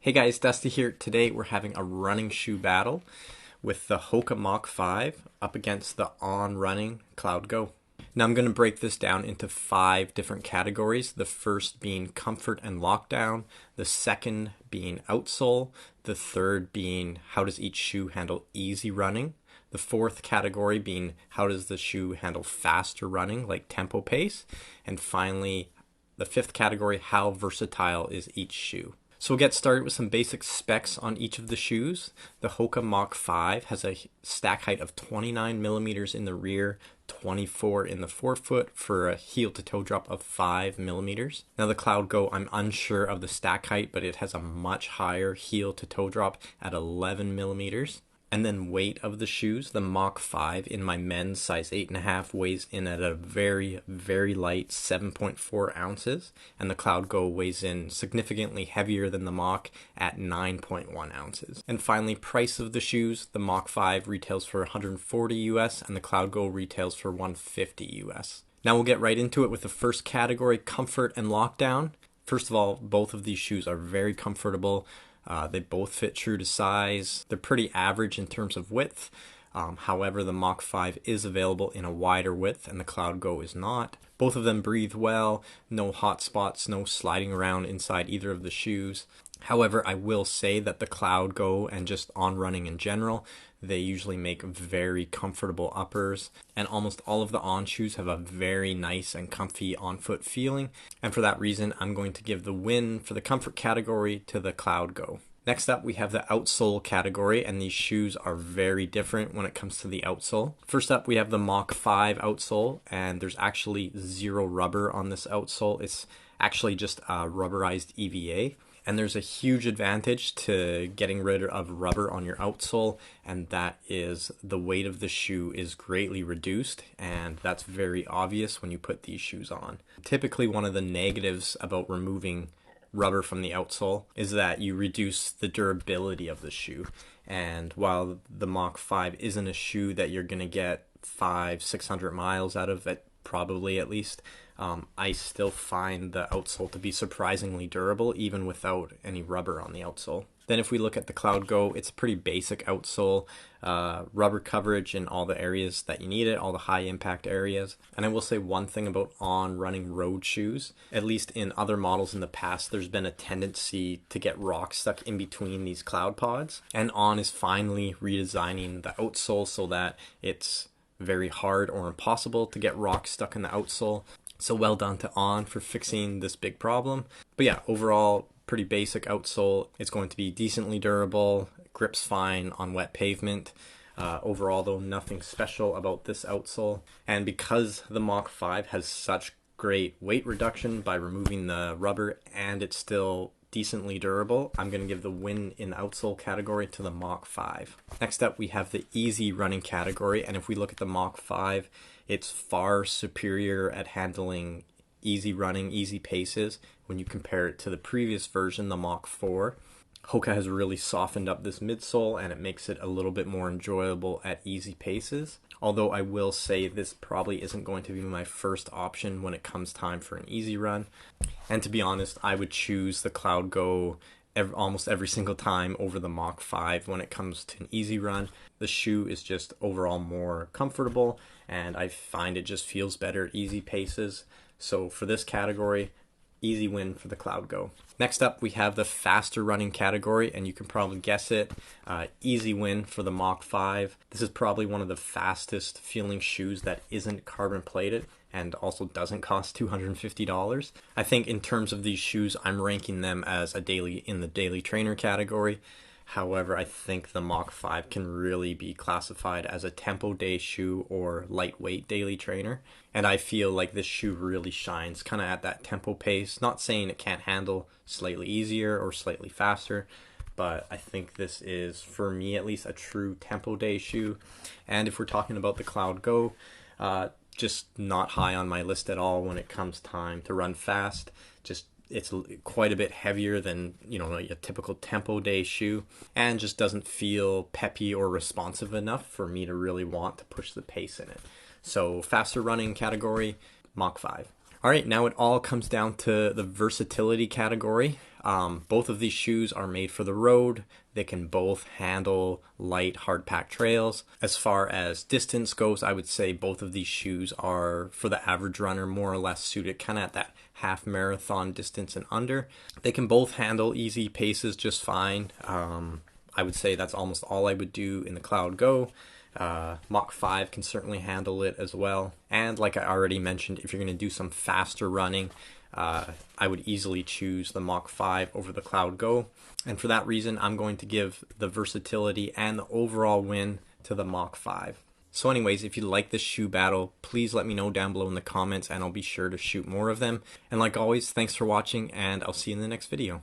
Hey guys, Dusty here. Today we're having a running shoe battle with the Hoka Mach 5 up against the On Running Cloudgo. Now I'm going to break this down into 5 different categories. The first being comfort and lockdown, the second being outsole, the third being how does each shoe handle easy running, the fourth category being how does the shoe handle faster running like tempo pace, and finally the fifth category, how versatile is each shoe. So we'll get started with some basic specs on each of the shoes. The Hoka Mach 5 has a stack height of 29 millimeters in the rear, 24 in the forefoot for a heel to toe drop of 5 millimeters. Now the Cloudgo, I'm unsure of the stack height, but it has a much higher heel to toe drop at 11 millimeters. And then weight of the shoes, the Mach 5 in my men's size 8.5 weighs in at a very, very light 7.4 ounces. And the Cloudgo weighs in significantly heavier than the Mach at 9.1 ounces. And finally, price of the shoes, the Mach 5 retails for 140 US and the Cloudgo retails for 150 US. Now we'll get right into it with the first category, comfort and lockdown. First of all, both of these shoes are very comfortable. They both fit true to size. They're pretty average in terms of width. However, the Mach 5 is available in a wider width and the Cloudgo is not. Both of them breathe well, no hot spots, no sliding around inside either of the shoes. However, I will say that the Cloudgo and just On Running in general, they usually make very comfortable uppers, and almost all of the On shoes have a very nice and comfy on-foot feeling, and for that reason I'm going to give the win for the comfort category to the Cloudgo. Next up we have the outsole category, and these shoes are very different when it comes to the outsole. First up we have the Mach 5 outsole, and there's actually zero rubber on this outsole. It's actually just a rubberized EVA. And there's a huge advantage to getting rid of rubber on your outsole, and that is the weight of the shoe is greatly reduced, and that's very obvious when you put these shoes on. Typically, one of the negatives about removing rubber from the outsole is that you reduce the durability of the shoe. And while the Mach 5 isn't a shoe that you're going to get 500-600 miles out of it, probably at least, I still find the outsole to be surprisingly durable even without any rubber on the outsole. Then if we look at the Cloudgo, it's a pretty basic outsole, rubber coverage in all the areas that you need it, all the high impact areas. And I will say one thing about On Running road shoes, at least in other models in the past, there's been a tendency to get rocks stuck in between these cloud pods. And On is finally redesigning the outsole so that it's very hard or impossible to get rocks stuck in the outsole. So well done to On for fixing this big problem. But yeah, overall, pretty basic outsole. It's going to be decently durable, grips fine on wet pavement. Overall though, nothing special about this outsole. And because the Mach 5 has such great weight reduction by removing the rubber and it's still decently durable, I'm going to give the win in the outsole category to the Mach 5. Next up we have the easy running category, and if we look at the Mach 5, it's far superior at handling easy running, easy paces when you compare it to the previous version, the Mach 4. Hoka has really softened up this midsole and it makes it a little bit more enjoyable at easy paces. Although I will say this probably isn't going to be my first option when it comes time for an easy run. And to be honest, I would choose the Cloudgo almost every single time over the Mach 5 when it comes to an easy run. The shoe is just overall more comfortable and I find it just feels better at easy paces. So for this category, easy win for the Cloudgo. Next up we have the faster running category, and you can probably guess it, easy win for the Mach 5. This is probably one of the fastest feeling shoes that isn't carbon plated and also doesn't cost $250. I think in terms of these shoes, I'm ranking them as in the daily trainer category. However, I think the Mach 5 can really be classified as a tempo day shoe or lightweight daily trainer. And I feel like this shoe really shines kind of at that tempo pace. Not saying it can't handle slightly easier or slightly faster, but I think this is, for me at least, a true tempo day shoe. And if we're talking about the Cloudgo, just not high on my list at all when it comes time to run fast. It's quite a bit heavier than, a typical tempo day shoe, and just doesn't feel peppy or responsive enough for me to really want to push the pace in it. So faster running category, Mach 5. All right, now it all comes down to the versatility category. Both of these shoes are made for the road. They can both handle light, hard-packed trails. As far as distance goes, I would say both of these shoes are, for the average runner, more or less suited kind of at that half marathon distance and under. They can both handle easy paces just fine. I would say that's almost all I would do in the Cloudgo. Mach 5 can certainly handle it as well. And like I already mentioned, if you're going to do some faster running, I would easily choose the Mach 5 over the Cloudgo. And for that reason, I'm going to give the versatility and the overall win to the Mach 5. So anyways, if you like this shoe battle, please let me know down below in the comments and I'll be sure to shoot more of them. And like always, thanks for watching and I'll see you in the next video.